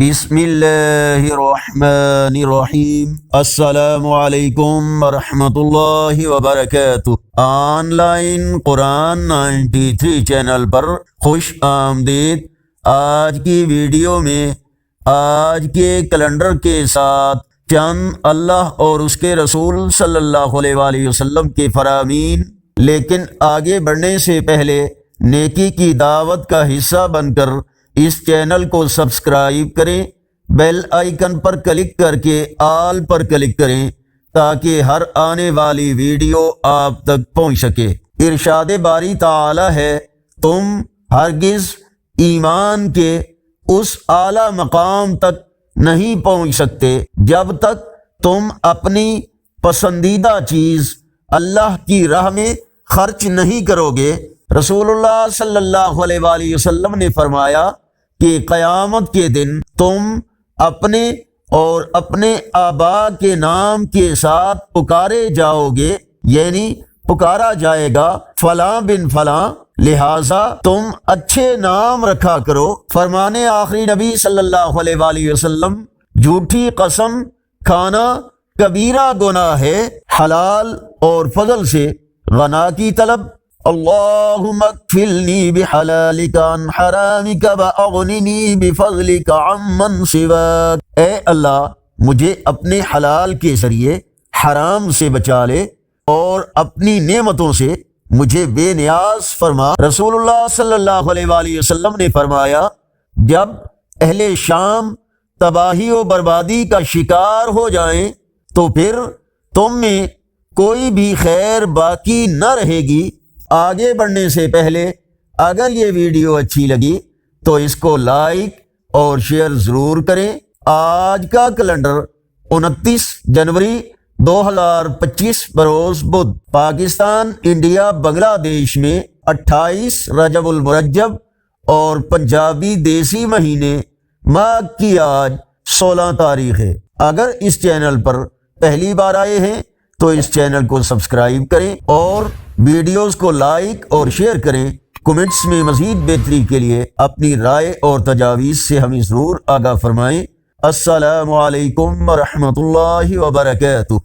بسم اللہ الرحمن الرحیم۔ السلام علیکم ورحمۃ اللہ وبرکاتہ۔ آن لائن قرآن 93 چینل پر خوش آمدید۔ آج کی ویڈیو میں آج کے کیلنڈر کے ساتھ چند اللہ اور اس کے رسول صلی اللہ علیہ وآلہ وسلم کے فرامین، لیکن آگے بڑھنے سے پہلے نیکی کی دعوت کا حصہ بن کر اس چینل کو سبسکرائب کریں، بیل آئیکن پر کلک کر کے آل پر کلک کریں تاکہ ہر آنے والی ویڈیو آپ تک پہنچ سکے۔ ارشاد باری تعالی ہے، تم ہرگز ایمان کے اس اعلیٰ مقام تک نہیں پہنچ سکتے جب تک تم اپنی پسندیدہ چیز اللہ کی راہ میں خرچ نہیں کرو گے۔ رسول اللہ صلی اللہ علیہ وآلہ وسلم نے فرمایا کہ قیامت کے دن تم اپنے اور اپنے آبا کے نام کے ساتھ پکارے جاؤ گے، یعنی پکارا جائے گا فلاں بن فلاں، لہٰذا تم اچھے نام رکھا کرو۔ فرمانے آخری نبی صلی اللہ علیہ وآلہ وسلم، جھوٹی قسم کھانا کبیرہ گناہ ہے، حلال اور فضل سے غنا کی طلب۔ اللہم اکفلنی بحلالک عن حرامک واغننی بفضلک عمن سواک۔ اے اللہ، مجھے اپنے حلال کے ذریعے حرام سے بچا لے اور اپنی نعمتوں سے مجھے بے نیاز فرما۔ رسول اللہ صلی اللہ علیہ وآلہ وسلم نے فرمایا، جب اہل شام تباہی و بربادی کا شکار ہو جائیں تو پھر تم میں کوئی بھی خیر باقی نہ رہے گی۔ آگے بڑھنے سے پہلے اگر یہ ویڈیو اچھی لگی تو اس کو لائک اور شیئر ضرور کریں۔ آج کا کیلنڈر 29 جنوری 2025 بروز بدھ، پاکستان، انڈیا، بنگلہ دیش میں 28 رجب المرجب اور پنجابی دیسی مہینے ماہ کی آج 16 تاریخ ہے۔ اگر اس چینل پر پہلی بار آئے ہیں تو اس چینل کو سبسکرائب کریں اور ویڈیوز کو لائک اور شیئر کریں۔ کمنٹس میں مزید بہتری کے لیے اپنی رائے اور تجاویز سے ہمیں ضرور آگاہ فرمائیں۔ السلام علیکم ورحمۃ اللہ وبرکاتہ۔